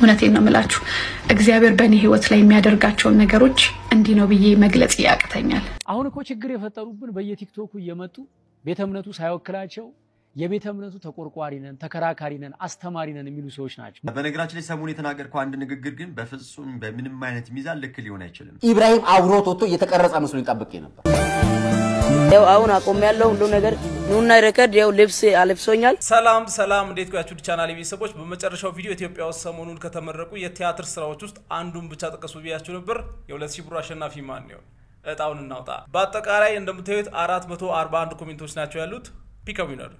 እውነቴን ነው የምላችሁ እግዚአብሔር በእኔ ህይወት ላይ የሚያደርጋቸው ነገሮች እንዲህ ነው ብዬ መግለጽ ያቅተኛል አሁን እኮ ችግር የፈጠሩብን በየቲክቶኩ እየመጡ ቤተ እምነቱ ሳይወክላቸው የቤተ እምነቱ ተቆርቋሪ ነን ተከራካሪ ነን አስተማሪ ነን የሚሉ ሰዎች ናቸው በነገራችን ላይ ሰሞኑን የተናገርከው አንድ ንግግር ግን በፍጹም በምንም አይነት ሚዛን ልክ ሊሆን አይችልም ኢብራሂም አብሮት ወጥቶ እየተቀረጸ መስሎ ይጣበቅ ነበር ያው አሁን አቆም ያለው ሁሉ ነገር ኑና ሪከርድ ያው ልብስ አለብሶኛል ሰላም እንዴት ቆያችሁ ቻናል ቤተሰቦች በመጨረሻው ቪዲዮ ኢትዮጵያ ውስጥ ሰሞኑን ከተመረቁ የቲያትር ስራዎች ውስጥ አንዱን ብቻ ተቀሱ ቢያችሁ ነበር የ2000 ብር አሸናፊ ማን ነው እጣውን እናውጣ በአጠቃላይ እንደምታዩት 441 ኮሜንቶች ናቸው ያሉት ፒክ አፕ ዊነር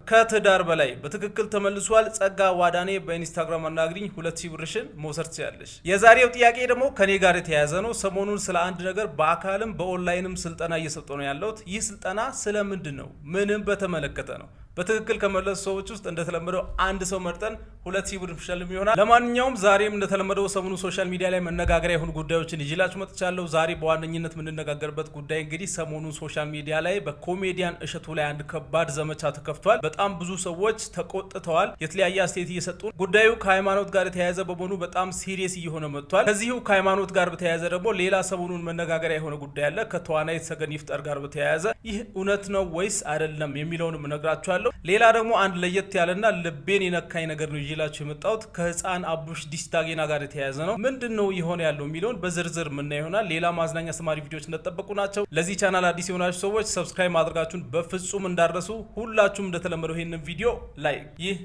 ከትዳር በላይ በትክክል ተመልሷል ጸጋ ዋዳኔ በኢንስታግራም አናግሪኝ 2000 ብርሽን መውሰድ ትችያለሽ የዛሬው ጥያቄ ደግሞ ከኔ ጋር የተያያዘ ነው ሰሞኑን ስለ አንድ ነገር በአካልም በኦንላይንም ስልጠና እየሰጠው ነው ያለሁት ይህ ስልጠና ስለምንድን ነው ምንም በተመለከተ ነው በትክክል ከመለሱ ሰዎች ውስጥ እንደተለመደው አንድ ሰው መርጠን 2000 ብር ፍሽልም ይሆናል ለማንኛውም ዛሬም እንደተለመደው ሰሞኑን ሶሻል ሚዲያ ላይ መነጋገሪያ የሆኑ ጉዳዮችን ይዤላችሁ መጥቻለሁ ዛሬ በዋነኝነት ምንነጋገርበት ጉዳይ እንግዲህ ሰሞኑን ሶሻል ሚዲያ ላይ በኮሜዲያን እሸቱ ላይ አንድ ከባድ ዘመቻ ተከፍቷል በጣም ብዙ ሰዎች ተቆጥተዋል የተለያየ አስተያየት እየሰጡ ጉዳዩ ከሃይማኖት ጋር የተያያዘ በመሆኑ በጣም ሲሪየስ እየሆነ መጥቷል ከዚሁ ከሃይማኖት ጋር በተያያዘ ደግሞ ሌላ ሰሞኑን መነጋገሪያ የሆነ ጉዳይ አለ ከተዋናይት ሰገን ይፍጠር ጋር በተያያዘ ይህ እውነት ነው ወይስ አይደለም የሚለውን እነግራችኋለሁ ሌላ ደግሞ አንድ ለየት ያለና ልቤን የነካኝ ነገር ነው ይላችሁ የመጣሁት ከህፃን አቡሽ ዲስታጌና ጋር የተያያዘ ነው ምንድነው ይሆነ ያለው ሚሊዮን በዝርዝር ምን ይሆናል ሌላ ማዝናኛ ሰማሪ ቪዲዮዎች እንደተጠበቁ ናቸው ለዚህ ቻናል አዲስ የሆናችሁ ሰዎች ሰብስክራይብ ማድረጋችሁን በፍጹም እንዳረሱ ሁላችሁም እንደተለመደው ይሄንን ቪዲዮ ላይክ ይህ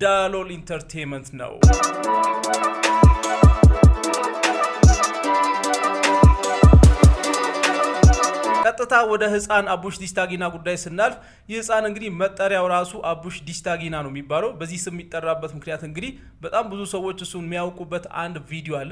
ዳሎል ኢንተርቴይንመንት ነው ቀጥታ ወደ ህፃን አቡሽ ዲስታጊና ጉዳይ ስናልፍ የህፃን እንግዲህ መጠሪያው ራሱ አቡሽ ዲስታጊና ነው የሚባለው በዚህ ስም የሚጠራበት ምክንያት እንግዲህ በጣም ብዙ ሰዎች እሱን የሚያውቁበት አንድ ቪዲዮ አለ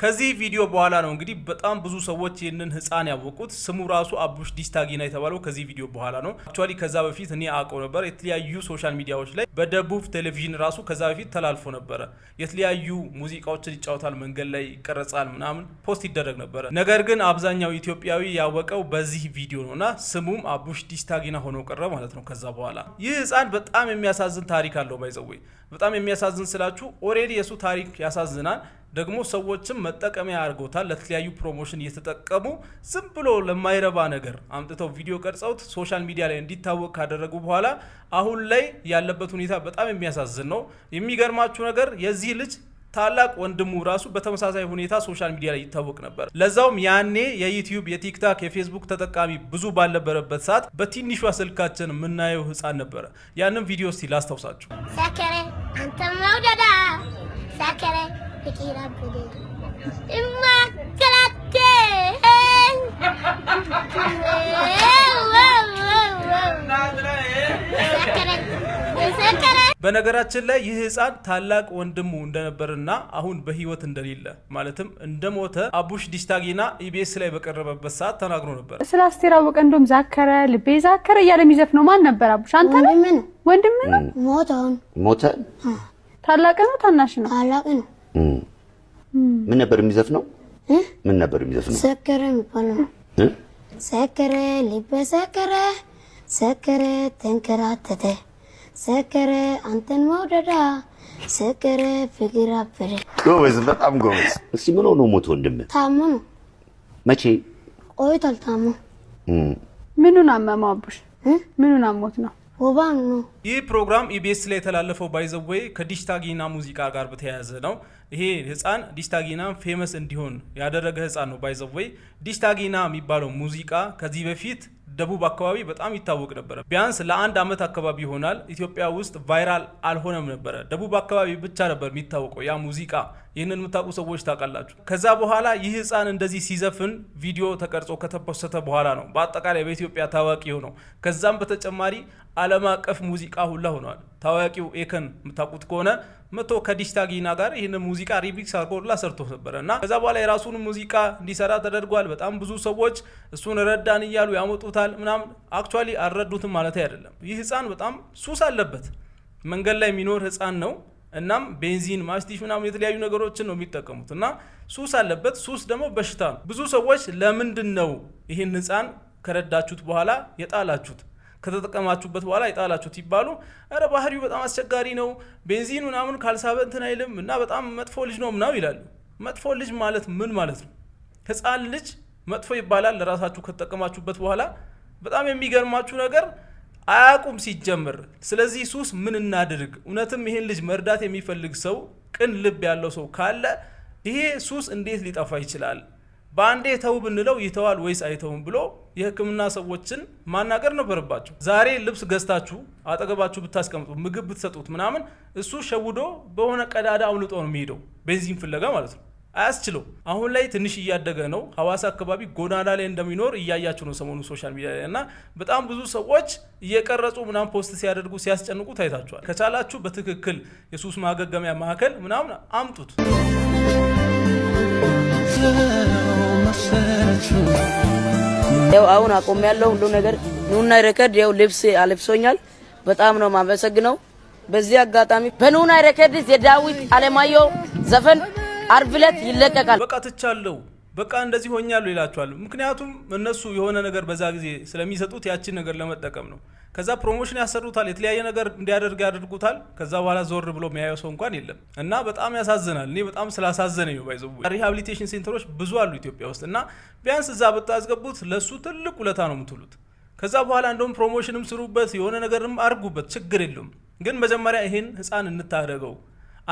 ከዚህ ቪዲዮ በኋላ ነው እንግዲህ በጣም ብዙ ሰዎች ይሄንን ህፃን ያወቁት ስሙ ራሱ አቡሽ ዲስታጊና የተባለው ከዚህ ቪዲዮ በኋላ ነው አክቹአሊ ከዛ በፊት እኔ አውቀው ነበር የተለያዩ ሶሻል ሚዲያዎች ላይ በደቡብ ቴሌቪዥን ራሱ ከዛ በፊት ተላልፎ ነበር የተለያዩ ሙዚቃዎችን ይጫወታል መንገድ ላይ ይቀርጻል ምናምን ፖስት ይደረግ ነበር ነገር ግን አብዛኛው ኢትዮጵያዊ ያወቀው በዚህ ቪዲዮ ነውና ስሙም አቡሽ ዲስታጊና ሆኖ ቀረ ማለት ነው ከዛ በኋላ ይህ ህፃን በጣም የሚያሳዝን ታሪክ አለው ባይዘው በጣም የሚያሳዝን ስላችሁ ኦሬዲ የሱ ታሪክ ያሳዝናል ደግሞ ሰዎችም መጠቀሚያ አርጎታል ለተለያዩ ፕሮሞሽን እየተጠቀሙ ዝም ብሎ ለማይረባ ነገር አምጥተው ቪዲዮ ቀርጸውት ሶሻል ሚዲያ ላይ እንዲታወቅ ካደረጉ በኋላ አሁን ላይ ያለበት ሁኔታ በጣም የሚያሳዝን ነው የሚገርማችሁ ነገር የዚህ ልጅ ታላቅ ወንድሙ ራሱ በተመሳሳይ ሁኔታ ሶሻል ሚዲያ ላይ ይታወቅ ነበር ለዛውም ያኔ የዩቲዩብ የቲክታክ የፌስቡክ ተጠቃሚ ብዙ ባልነበረበት ሰዓት በትንሿ ስልካችን ምናየው ህፃን ነበር ያንን ቪዲዮ እስቲ ላስታውሳችሁ ሰከረ አንተ መውደዳ ሰከረ Fikira budi. Imma kalate. በነገራችን ላይ ይህ ህፃን ታላቅ ወንድሙ እንደነበርና አሁን በህይወት እንደሌለ ማለትም እንደሞተ አቡሽ ዲስታጊና ኢቢኤስ ላይ በቀረበበት ሰዓት ተናግሮ ነበር ስላስቴር አወቀ እንደም ዛከረ ልቤ ዛከረ ያለ የሚዘፍነው ማን ነበር አቡሽ አንተ ነህ ወንድም ነው ሞተ ታላቅ ነው ታናሽ ነው ታላቅ ነው ምን ነበር የሚዘፍነው ምን ነበር የሚዘፍነው ሰከረ የሚባለው ሰከረ ልቤ ሰከረ ሰከረ ተንከራተተ ሰከረ አንተን መውደዳ ሰከረ ፍቅር አፈረ ጎበዝ በጣም ጎበዝ እስቲ ምን ሆኖ ሞተ ወንድም ታሞ ነው መቼ ቆይቷል ታሞ ምኑን አመመው አቡሽ ምኑን አሞት ነው ወባን ነው ይህ ፕሮግራም ኢቢኤስ ላይ ተላለፈው ባይዘዌይ ከዲስታጊና ሙዚቃ ጋር በተያያዘ ነው ይሄ ህፃን ዲስታጊና ፌመስ እንዲሆን ያደረገ ህፃን ነው ባይዘዌይ ዲስታጊና የሚባለው ሙዚቃ ከዚህ በፊት ደቡብ አካባቢ በጣም ይታወቅ ነበር ቢያንስ ለአንድ አመት አካባቢ ይሆናል ኢትዮጵያ ውስጥ ቫይራል አልሆነም ነበር ደቡብ አካባቢ ብቻ ነበር የሚታወቀው ያ ሙዚቃ ይሄንን መታቁ ሰዎች ታቃላችሁ ከዛ በኋላ ይህ ህፃን እንደዚህ ሲዘፍን ቪዲዮ ተቀርጾ ከተፖስተ በኋላ ነው በአጠቃላይ በኢትዮጵያ ታዋቂ ሆነው ከዛም በተጨማሪ ዓለም አቀፍ ሙዚቃ ሁላ ሆኗል ታዋቂው ኤከን መታቁት ከሆነ መቶ ከዲስታጊና ጋር ይሄንን ሙዚቃ ሪሚክስ አርጎላ ሰርቶ ነበርና ከዛ በኋላ የራሱን ሙዚቃ እንዲሰራ ተደርጓል በጣም ብዙ ሰዎች እሱን ረዳን ይያሉ ያመጡታል ምናም አክቹአሊ አረዱትም ማለት አይደለም ይህ ህፃን በጣም ሱስ አለበት መንገድ ላይ የሚኖር ህፃን ነው እናም ቤንዚን ማስቲሽ ምናም የተለያዩ ነገሮችን ነው የሚጠቀሙትና ሱስ አለበት ሱስ ደግሞ በሽታ ነው ብዙ ሰዎች ለምንድነው ይሄን ህፃን ከረዳችሁት በኋላ የጣላችሁት ከተጠቀማችሁበት በኋላ ይጣላችሁት ይባሉ አረ ባህሪው በጣም አስቸጋሪ ነው ቤንዚን ምናምን ካልሳበ እንትን አይልም እና በጣም መጥፎ ልጅ ነው ምናው ይላሉ መጥፎ ልጅ ማለት ምን ማለት ነው ህፃን ልጅ መጥፎ ይባላል ለራሳችሁ ከተጠቀማችሁበት በኋላ በጣም የሚገርማችሁ ነገር አያቁም ሲጀምር ስለዚህ ሱስ ምን እናድርግ እውነትም ይሄን ልጅ መርዳት የሚፈልግ ሰው ቅን ልብ ያለው ሰው ካለ ይሄ ሱስ እንዴት ሊጠፋ ይችላል ባንዴ ተው ብንለው ይተዋል ወይስ አይተውም ብሎ የህክምና ሰዎችን ማናገር ነበርባቸው ዛሬ ልብስ ገዝታችሁ አጠገባችሁ ብታስቀምጡ ምግብ ብትሰጡት ምናምን እሱ ሸውዶ በሆነ ቀዳዳ አውልጦ ነው የሚሄደው ቤንዚን ፍለጋ ማለት ነው አያስችለው አሁን ላይ ትንሽ እያደገ ነው ሐዋሳ አካባቢ ጎዳና ላይ እንደሚኖር እያያችሁ ነው ሰሞኑ ሶሻል ሚዲያ ላይ እና በጣም ብዙ ሰዎች እየቀረጹ ምናምን ፖስት ሲያደርጉ ሲያስጨንቁ ታይታችኋል ከቻላችሁ በትክክል የሱስ ማገገሚያ ማዕከል ምናምን አምጡት ያው አሁን አቆም ያለው ሁሉ ነገር ኑና ሬከርድ ያው ልብስ አለብሶኛል በጣም ነው ማመሰግነው በዚህ አጋጣሚ በኑና ሬከርድ የዳዊት አለማየሁ ዘፈን አርብለት ይለቀቃል በቃ ተቻለው በቃ እንደዚህ ሆኛለሁ ይላችኋል ምክንያቱም እነሱ የሆነ ነገር በዛ ጊዜ ስለሚሰጡት ያቺን ነገር ለመጠቀም ነው ከዛ ፕሮሞሽን ያሰሩታል የተለያየ ነገር እንዲያደርግ ያደርጉታል ከዛ በኋላ ዞር ብሎ የሚያየው ሰው እንኳን የለም እና በጣም ያሳዝናል እኔ በጣም ስላሳዘነኝ ነው ባይዘው ሪሃቢሊቴሽን ሴንተሮች ብዙ አሉ ኢትዮጵያ ውስጥ እና ቢያንስ እዛ ብታስገቡት ለሱ ትልቅ ውለታ ነው የምትሉት ከዛ በኋላ እንደውም ፕሮሞሽንም ስሩበት የሆነ ነገርም አርጉበት ችግር የለም ግን መጀመሪያ ይሄን ህፃን እንታረገው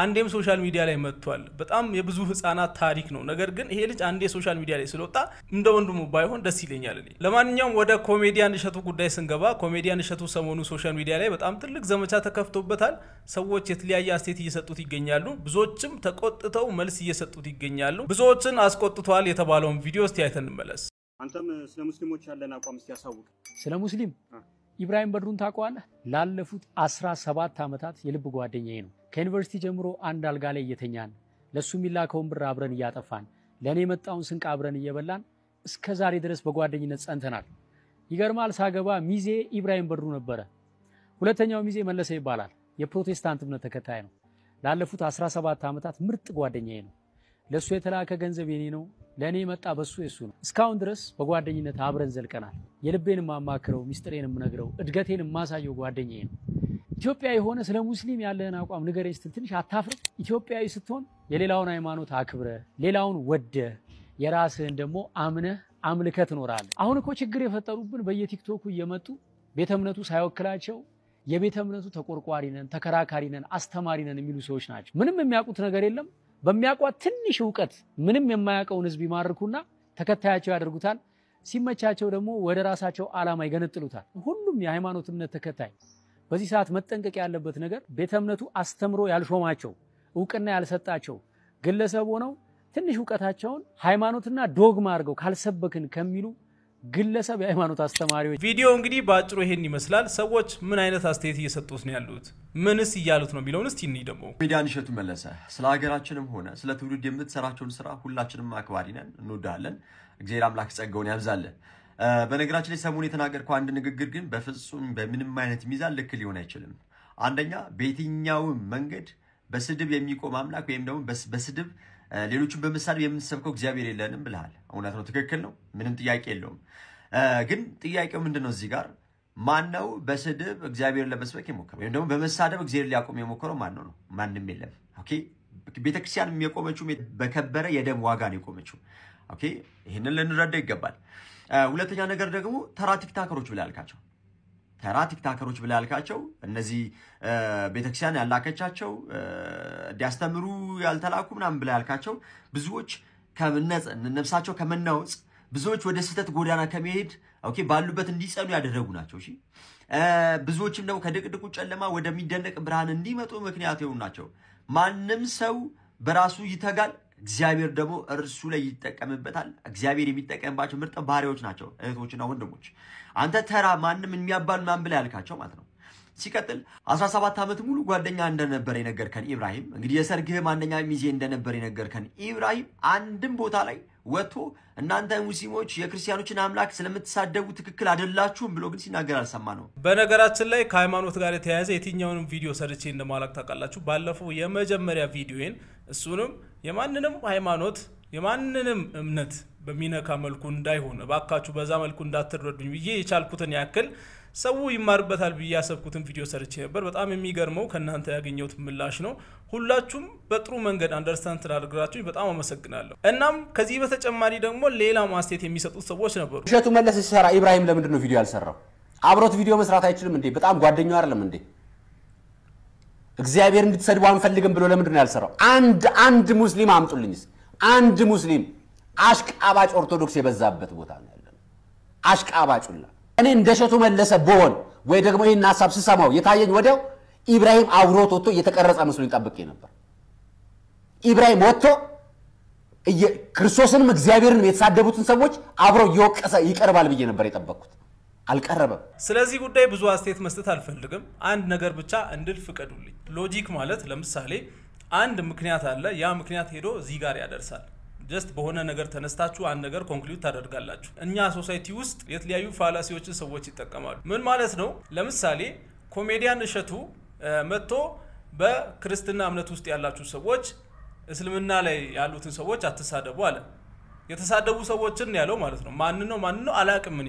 አንዴም ሶሻል ሚዲያ ላይ መጥቷል በጣም የብዙ ህፃናት ታሪክ ነው ነገር ግን ይሄ ልጅ አንዴ ሶሻል ሚዲያ ላይ ስለወጣ እንደ ወንድሙ ባይሆን ደስ ይለኛል እኔ ለማንኛውም ወደ ኮሜዲያን እሸቱ ጉዳይ ስንገባ ኮሜዲያን እሸቱ ሰሞኑ ሶሻል ሚዲያ ላይ በጣም ትልቅ ዘመቻ ተከፍቶበታል ሰዎች የተለያየ አስተያየት እየሰጡት ይገኛሉ ብዙዎችም ተቆጥተው መልስ እየሰጡት ይገኛሉ ብዙዎችን አስቆጥቷል የተባለውን ቪዲዮ እስቲ አይተን እንመለስ አንተም ስለ ሙስሊሞች ያለን አቋም እስቲ ያሳውቅ ስለ ሙስሊም ኢብራሂም በድሩን ታውቀዋለህ ላለፉት 17 አመታት የልብ ጓደኛዬ ነው ከዩኒቨርሲቲ ጀምሮ አንድ አልጋ ላይ እየተኛን ለሱ ሚላከውን ብር አብረን እያጠፋን ለኔ መጣውን ስንቅ አብረን እየበላን እስከ ዛሬ ድረስ በጓደኝነት ጸንተናል ይገርማል ሳገባ ሚዜ ኢብራሂም በድሩ ነበር ሁለተኛው ሚዜ መለሰ ይባላል የፕሮቴስታንት እምነት ተከታይ ነው ላለፉት 17 አመታት ምርጥ ጓደኛዬ ነው ለሱ የተላከ ገንዘብ የኔ ነው ለኔ መጣ በሱ የሱ ነው እስካሁን ድረስ በጓደኝነት አብረን ዘልቀናል የልቤን ማማክረው ሚስጥሬንም ነግረው እድገቴንም ማሳየው ጓደኛዬ ነው ኢትዮጵያዊ ሆነ ስለ ሙስሊም ያለህን አቋም ንገረኝ ስትል ትንሽ አታፍር ኢትዮጵያዊ ስትሆን የሌላውን ሃይማኖት አክብረ ሌላውን ወደ የራስህን ደግሞ አምነህ አምልከህ ትኖራለህ አሁን እኮ ችግር የፈጠሩብን በየቲክቶኩ እየመጡ ቤተ እምነቱ ሳይወክላቸው የቤተ እምነቱ ተቆርቋሪ ነን ተከራካሪ ነን አስተማሪ ነን የሚሉ ሰዎች ናቸው ምንም የሚያውቁት ነገር የለም በሚያቋት ትንሽ ዕውቀት ምንም የማያውቀውን ህዝብ ይማርኩና ተከታያቸው ያደርጉታል ሲመቻቸው ደግሞ ወደ ራሳቸው ዓላማ ይገነጥሉታል ሁሉም የሃይማኖት እምነት ተከታይ በዚህ ሰዓት መጠንቀቅ ያለበት ነገር ቤተ እምነቱ አስተምሮ ያልሾማቸው ዕውቅና ያልሰጣቸው ግለሰብ ሆነው ትንሽ ዕውቀታቸውን ሃይማኖትና ዶግማ አድርገው ካልሰበክን ከሚሉ ግለሰብ የሃይማኖት አስተማሪዎች ቪዲዮ እንግዲህ ባጭሩ ይሄን ይመስላል ሰዎች ምን አይነት አስተያየት እየሰጡት ነው ያሉት ምንስ ይያሉት ነው የሚለውን እስቲ እንይ ደግሞ ኮሜዲያን እሸቱ መለሰ ስለ ሀገራችንም ሆነ ስለ ትውልድ የምትሰራቸውን ስራ ሁላችንም አክባሪ ነን እንወዳለን እግዚአብሔር አምላክ ጸጋውን ያብዛልን በነገራችን ላይ ሰሞኑን የተናገርከው አንድ ንግግር ግን በፍጹም በምንም አይነት ሚዛን ልክ ሊሆን አይችልም አንደኛ በየትኛው መንገድ በስድብ የሚቆም አምላክ ወይም ደግሞ በስድብ ሌሎችን በመሳደብ የምንሰብከው እግዚአብሔር የለንም ብለሃል እውነት ነው ትክክል ነው ምንም ጥያቄ የለውም ግን ጥያቄው ምንድነው እዚህ ጋር ማን ነው በስድብ እግዚአብሔር ለመስበክ የሞከረው ወይም ደግሞ በመሳደብ እግዚአብሔር ሊያቆም የሞከረው ማን ነው ማንንም የለም ኦኬ ቤተክርስቲያን የቆመችው በከበረ የደም ዋጋ ነው የቆመችው ኦኬ ይሄንን ልንረዳ ይገባል ሁለተኛ ነገር ደግሞ ተራ ቲክታከሮች ብለ ያልካቸው እነዚህ ቤተክርስቲያን ያላከቻቸው ዲያስተምሩ ያልተላኩ ምናምን ብለ ያልካቸው ብዙዎች ነፍሳቸው ከመናወጽ ብዙዎች ወደ ስህተት ጎዳና ከመሄድ ኦኬ ባሉበት እንዲጸኑ ያደረጉ ናቸው እሺ ብዙዎችም ነው ከድቅድቁ ጨለማ ወደሚደነቅ ብርሃን እንዲመጡ ምክንያት ይሆናቸው ማንም ሰው በራሱ ይተጋል እግዚአብሔር ደግሞ እርሱ ላይ ይተቀምበታል እግዚአብሔር የሚተቀምባቸው ምርጥ ባህሪዎች ናቸው እህቶችና ወንድሞች አንተ ተራ ማንንም የሚያባል ማን ብለ ያልካቸው ማለት ነው ሲቀጥል 17 አመት ሙሉ ጓደኛ እንደነበር የነገርከን ኢብራሂም እንግዲህ የሰርግህ ማንኛ ሚዜ እንደነበር የነገርከን ኢብራሂም አንድም ቦታ ላይ ወጥቶ እናንተ ሙስሊሞች የክርስቲያኖችን አምላክ ስለምትሳደቡ ትክክል አይደላችሁም ብሎ ግን ሲናገር አልሰማነው በነገራችን ላይ ከሃይማኖት ጋር የተያያዘ የትኛውንም ቪዲዮ ሰርቼ እንደማላክ ታውቃላችሁ ባለፈው የመጀመሪያ ቪዲዮን እሱንም የማንንም ሃይማኖት የማንንም እምነት በሚነካ መልኩ እንዳይሆን ባካችሁ በዛ መልኩ እንዳትረዱኝ ብዬ የቻልኩትን ያክል ሰው ይማርበታል ብዬ ያሰብኩትን ቪዲዮ ሰርቼ ነበር። በጣም የሚገርመው ከናንተ ያገኘሁት ምላሽ ነው። ሁላችሁም በጥሩ መንገድ አንደርስታንድ አድርጋችሁ በጣም አመሰግናለሁ። እናም ከዚህ በተጨማሪ ደግሞ ሌላ ማስተያየት የሚሰጡት ሰዎች ነበሩ። እሸቱ መለስ ሲሰራ ኢብራሂም ለምንድን ነው ቪዲዮ ያልሰራው? አብሮት ቪዲዮ መስራት አይችልም እንዴ? በጣም ጓደኛው አይደለም እንዴ? እግዚአብሔር እንድትሰድቡ አንፈልግም ብሎ ለምንድን ነው ያልሰራው? አንድ ሙስሊም አምጡልኝስ። አንድ ሙስሊም አሽቃባጭ ኦርቶዶክስ የበዛበት ቦታ ነው ያለው። አሽቃባጭላ እኔ እንደሸቱ መለሰ ቦን ወይ ደግሞ ይሄን ሐሳብ ሲሰማው የታየኝ ወዲያው ኢብራሂም አብሮት ወጥቶ እየተቀረጸ መስሎኝ ጠብቄ ነበር። ኢብራሂም ወጥቶ ክርስቶስንም እግዚአብሔርን የተሳደቡትን ሰዎች አብሮ እየወቀሰ ይቀርባል ብዬ ነበር የጠበቅኩት። አልቀረበም። ስለዚህ ጉዳይ ብዙ አስተያየት መስጠት አልፈልግም። አንድ ነገር ብቻ እንድል ፍቀዱልኝ። ሎጂክ ማለት ለምሳሌ አንድ ምክንያት አለ። ያ ምክንያት ሄዶ እዚህ ጋር ያደርሳል። ጀስት በሆነ ነገር ተነስታችሁ አንድ ነገር ኮንክሉድ ታደርጋላችሁ። እኛ ሶሳይቲ ውስጥ የተለያዩ ፋላሲዎችን ሰዎች ይጠቀማሉ። ምን ማለት ነው? ለምሳሌ ኮሜዲያን እሸቱ መጥቶ በክርስትና እምነት ውስጥ ያላችሁ ሰዎች እስልምና ላይ ያሉትን ሰዎች አትሳደቡ አለ። የተሳደቡ ሰዎችን ያለው ማለት ነው ማን ነው አላቅም።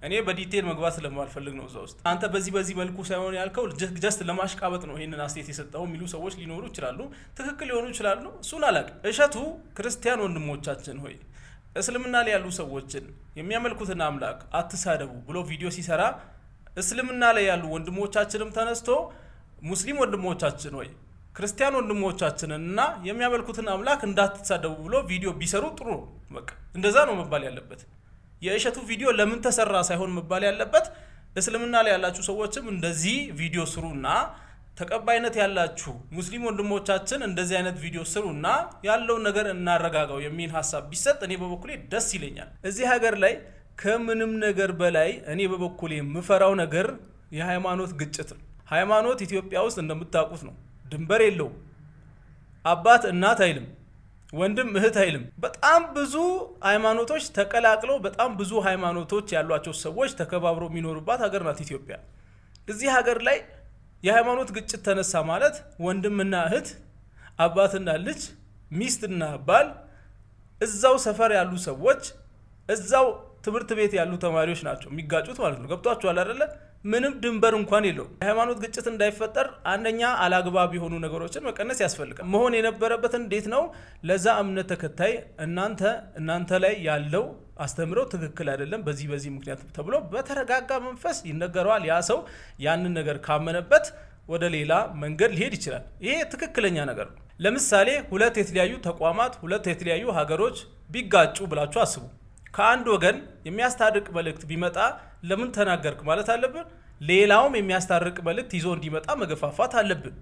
እኔ በዲቴል መግባት ስለማልፈልግ ነው። እዛው ውስጥ አንተ በዚህ መልኩ ሳይሆን ያልከው ጀስት ለማሽቃበጥ ነው ይሄንን አስተያየት የሰጠው የሚሉ ሰዎች ሊኖሩ ይችላሉ። ትክክል ሊሆኑ ይችላሉ። እሱን አላቅም። እሸቱ ክርስቲያን ወንድሞቻችን ሆይ እስልምና ላይ ያሉ ሰዎችን የሚያመልኩትን አምላክ አትሳደቡ ብሎ ቪዲዮ ሲሰራ እስልምና ላይ ያሉ ወንድሞቻችንም ተነስቶ ሙስሊም ወንድሞቻችን ሆይ ክርስቲያን ወንድሞቻችንና የሚያመልኩትን አምላክ እንዳትሳደቡ ብሎ ቪዲዮ ቢሰሩ ጥሩ ነው። በቃ እንደዛ ነው መባል ያለበት። የእሸቱ ቪዲዮ ለምን ተሰራ ሳይሆን መባል ያለበት እስልምና ላይ ያላችሁ ሰዎችም እንደዚህ ቪዲዮ ስሩና ተቀባይነት ያላችሁ ሙስሊም ወንድሞቻችን እንደዚህ አይነት ቪዲዮ ስሩና ያለው ነገር እናረጋጋው የሚል ሐሳብ ቢሰጥ እኔ በበኩሌ ደስ ይለኛል። እዚህ ሀገር ላይ ከምንም ነገር በላይ እኔ በበኩሌ የምፈራው ነገር የሃይማኖት ግጭት ነው። ሃይማኖት ኢትዮጵያ ውስጥ እንደምታውቁት ነው። ድንበር የለው። አባት እናት አይልም፣ ወንድም እህት አይልም። በጣም ብዙ ሃይማኖቶች ተቀላቅለው በጣም ብዙ ሃይማኖቶች ያሏቸው ሰዎች ተከባብረው የሚኖሩባት ሀገር ናት ኢትዮጵያ። እዚህ ሀገር ላይ የሃይማኖት ግጭት ተነሳ ማለት ወንድምና እህት፣ አባትና ልጅ፣ ሚስትና ባል፣ እዛው ሰፈር ያሉ ሰዎች፣ እዛው ትምህርት ቤት ያሉ ተማሪዎች ናቸው የሚጋጩት ማለት ነው። ገብቷችኋል አይደለ? ምንም ድንበር እንኳን የለው። የሃይማኖት ግጭት እንዳይፈጠር አንደኛ አላግባብ የሆኑ ነገሮችን መቀነስ ያስፈልጋል። መሆን የነበረበት እንዴት ነው? ለዛ እምነት ተከታይ እናንተ ላይ ያለው አስተምረው ትክክል አይደለም በዚህ ምክንያት ተብሎ በተረጋጋ መንፈስ ይነገረዋል። ያ ሰው ያንን ነገር ካመነበት ወደ ሌላ መንገድ ሊሄድ ይችላል። ይሄ ትክክለኛ ነገር ነው። ለምሳሌ ሁለት የተለያዩ ተቋማት ሁለት የተለያዩ ሀገሮች ቢጋጩ ብላችሁ አስቡ። ከአንድ ወገን የሚያስታርቅ መልእክት ቢመጣ ለምን ተናገርክ ማለት አለብን። ሌላውም የሚያስታርቅ መልእክት ይዞ እንዲመጣ መገፋፋት አለብን።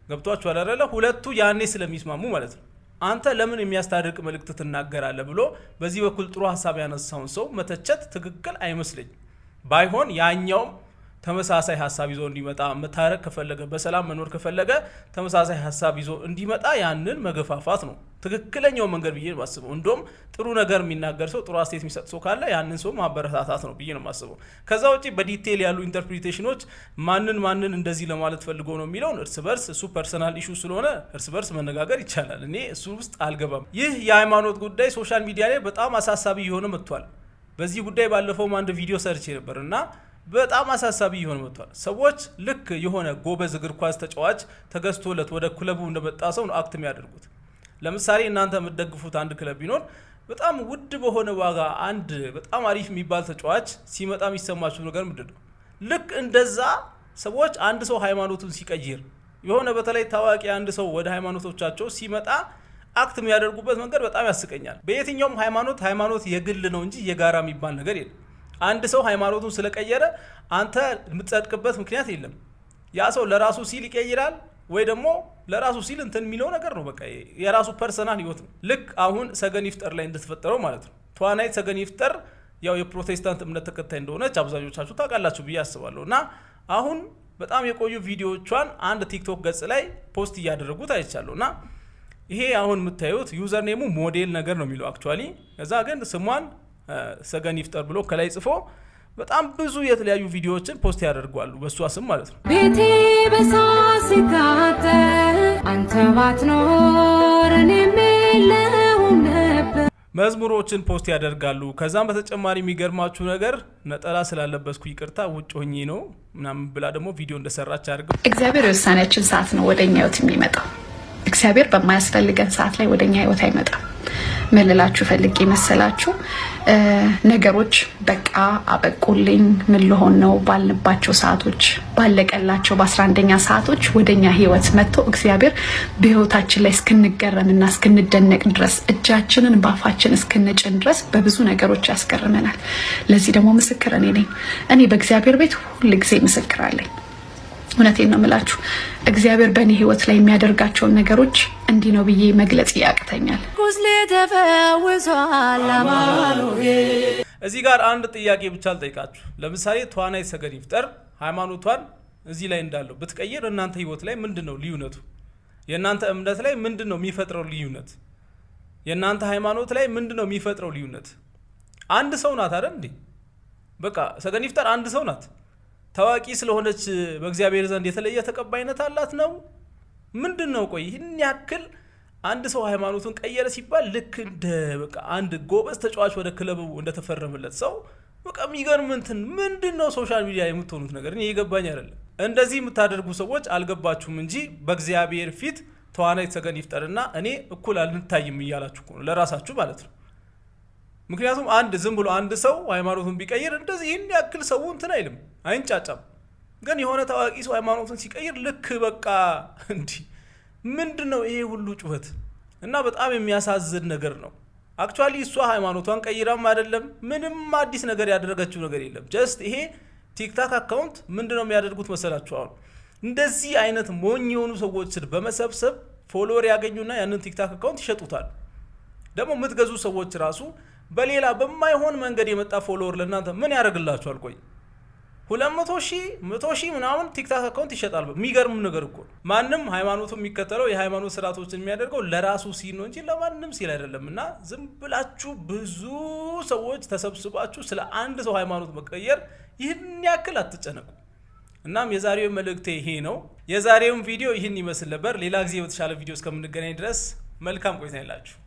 ገብቷችኋል አይደለ? ሁለቱ ያኔ ስለሚስማሙ ማለት ነው። አንተ ለምን የሚያስታርቅ መልእክት ትናገራለህ ብሎ በዚህ በኩል ጥሩ ሐሳብ ያነሳውን ሰው መተቸት ትክክል አይመስልኝ። ባይሆን ያኛው ተመሳሳይ ሐሳብ ይዞ እንዲመጣ መታረቅ ከፈለገ በሰላም መኖር ከፈለገ ተመሳሳይ ሐሳብ ይዞ እንዲመጣ ያንን መገፋፋት ነው ትክክለኛው መንገድ ብዬ ነው ማስበው። እንደውም ጥሩ ነገር የሚናገር ሰው ጥሩ አስተያየት የሚሰጥ ሰው ካለ ያንን ሰው ማበረታታት ነው ብዬ ነው ማስበው። ከዛ ውጪ በዲቴል ያሉ ኢንተርፕሪቴሽኖች ማንን እንደዚህ ለማለት ፈልጎ ነው የሚለውን እርስ በርስ እሱ ፐርሰናል ኢሹ ስለሆነ እርስ በርስ መነጋገር ይቻላል። እኔ እሱ ውስጥ አልገባም። ይህ የሃይማኖት ጉዳይ ሶሻል ሚዲያ ላይ በጣም አሳሳቢ የሆነ መጥቷል። በዚህ ጉዳይ ባለፈው አንድ ቪዲዮ ሰርቼ ነበርና በጣም አሳሳቢ የሆነ መጥቷል። ሰዎች ልክ የሆነ ጎበዝ እግር ኳስ ተጫዋች ተገዝቶለት ወደ ክለቡ እንደመጣ ሰው ነው አክት የሚያደርጉት። ለምሳሌ እናንተ የምትደግፉት አንድ ክለብ ቢኖር በጣም ውድ በሆነ ዋጋ አንድ በጣም አሪፍ የሚባል ተጫዋች ሲመጣ የሚሰማችሁ ነገር ምንድነው? ልክ እንደዛ ሰዎች አንድ ሰው ሃይማኖቱን ሲቀይር የሆነ በተለይ ታዋቂ አንድ ሰው ወደ ሃይማኖቶቻቸው ሲመጣ አክት የሚያደርጉበት መንገድ በጣም ያስቀኛል። በየትኛውም ሃይማኖት የግል ነው እንጂ የጋራ የሚባል ነገር የለም። አንድ ሰው ሃይማኖቱን ስለቀየረ አንተ የምትጸድቅበት ምክንያት የለም። ያ ሰው ለራሱ ሲል ይቀይራል ወይ ደግሞ ለራሱ ሲል እንትን የሚለው ነገር ነው። በቃ የራሱ ፐርሰናል ህይወት ነው። ልክ አሁን ሰገን ይፍጠር ላይ እንደተፈጠረው ማለት ነው። ተዋናይት ሰገን ይፍጠር ያው የፕሮቴስታንት እምነት ተከታይ እንደሆነች አብዛኞቻችሁ ታውቃላችሁ ብዬ አስባለሁና አሁን በጣም የቆዩ ቪዲዮዎቿን አንድ ቲክቶክ ገጽ ላይ ፖስት እያደረጉት አይቻለሁና ይሄ አሁን የምታዩት ዩዘር ኔሙ ሞዴል ነገር ነው የሚለው አክቹአሊ። ከዛ ግን ስሟን ሰገን ይፍጠር ብሎ ከላይ ጽፎ በጣም ብዙ የተለያዩ ቪዲዮዎችን ፖስት ያደርጋሉ በሷ ስም ማለት ነው። ቤቴ በሳሲካተ አንተ ባትኖር እኔ የለሁም ነበር መዝሙሮችን ፖስት ያደርጋሉ ከዛም በተጨማሪ የሚገርማችሁ ነገር ነጠላ ስላለበስኩ ይቅርታ ውጭ ሆኜ ነው ምናምን ብላ ደግሞ ቪዲዮ እንደሰራች አድርገው እግዚአብሔር የውሳኔያችን ሰዓት ነው ወደኛ ህይወት የሚመጣው እግዚአብሔር በማያስፈልገን ሰዓት ላይ ወደኛ ህይወት አይመጣም መልላችሁ ፈልጌ መሰላችሁ ነገሮች በቃ አበቁልኝ ምን ልሆን ነው ባልንባቸው ሰዓቶች ባለቀላቸው በ11ኛ ሰዓቶች ወደኛ ህይወት መጥቶ እግዚአብሔር በህይወታችን ላይ እስክንገረምና እስክንደነቅ ድረስ እጃችንን ባፋችን እስክንጭን ድረስ በብዙ ነገሮች ያስገርመናል ለዚህ ደግሞ ምስክር እኔ በእግዚአብሔር ቤት ሁሉ ጊዜ ምስክር አለኝ እውነቴን ነው የምላችሁ እግዚአብሔር በእኔ ህይወት ላይ የሚያደርጋቸው ነገሮች እንዲህ ነው ብዬ መግለጽ ያቅተኛል ቁስሌ ተፈውሷል አማኑኤል እዚህ ጋር አንድ ጥያቄ ብቻ ልጠይቃችሁ ለምሳሌ ተዋናይት ሰገድ ይፍጠር ሃይማኖቷን እዚህ ላይ እንዳለው ብትቀይር እናንተ ህይወት ላይ ምንድነው ልዩነቱ የናንተ እምነት ላይ ምንድነው የሚፈጥረው ልዩነት የናንተ ሃይማኖት ላይ ምንድነው የሚፈጥረው ልዩነት አንድ ሰው ናት አይደል እንዴ በቃ ሰገድ ይፍጠር አንድ ሰው ናት ታዋቂ ስለሆነች በእግዚአብሔር ዘንድ የተለየ ተቀባይነት አላት ነው ምንድነው ቆይ ይህን ያክል አንድ ሰው ሃይማኖቱን ቀየረ ሲባል ልክ እንደ በቃ አንድ ጎበዝ ተጫዋች ወደ ክለቡ እንደተፈረመለት ሰው በቃ የሚገርም እንትን ምንድነው ሶሻል ሚዲያ የምትሆኑት ነገር እኔ ይገባኝ አይደለም እንደዚህ የምታደርጉ ሰዎች አልገባችሁም እንጂ በእግዚአብሔር ፊት ተዋናይት ሰገድ ይፍጠርና እኔ እኩል አልንታይም ይያላችሁ ነው ለራሳችሁ ማለት ነው ምክንያቱም አንድ ዝም ብሎ አንድ ሰው ሃይማኖቱን ቢቀይር እንደዚህ ይህን ያክል ሰው እንትን አይልም አይንጫጫም ግን የሆነ ታዋቂ ሰው ሃይማኖቱን ሲቀይር ልክ በቃ እንዲ ምንድነው ይሄ ሁሉ ጩኸት እና በጣም የሚያሳዝን ነገር ነው አክቹአሊ እሷ ሃይማኖቷን ቀይራም አይደለም ምንም አዲስ ነገር ያደረገችው ነገር የለም ጀስት ይሄ ቲክታክ አካውንት ምንድነው የሚያደርጉት መሰላችሁ አሁን እንደዚህ አይነት ሞኝ የሆኑ ሰዎችን በመሰብሰብ ፎሎወር ያገኙና ያንን ቲክታክ አካውንት ይሸጡታል ደግሞ የምትገዙ ሰዎች ራሱ በሌላ በማይሆን መንገድ የመጣ ፎሎወር ለናንተ ምን ያደርግላችኋል ቆይ 200,000 100,000 ምናምን ቲክታክ አካውንት ይሸጣል የሚገርም ነገር እኮ ማንንም ሃይማኖቱን የሚከተለው የሃይማኖት ስርዓቶችን የሚያደርገው ለራሱ ሲል ነው እንጂ ለማንንም ሲል አይደለምና ዝም ብላችሁ ብዙ ሰዎች ተሰብስባችሁ ስለ አንድ ሰው ሃይማኖት መቀየር ይህን ያክል አትጨነቁ እናም የዛሬው መልእክቴ ይሄ ነው የዛሬውን ቪዲዮ ይህን ይመስል ነበር ሌላ ጊዜ በተሻለ ቪዲዮ እስከምንገናኝ ድረስ መልካም ቆይታ ይላችሁ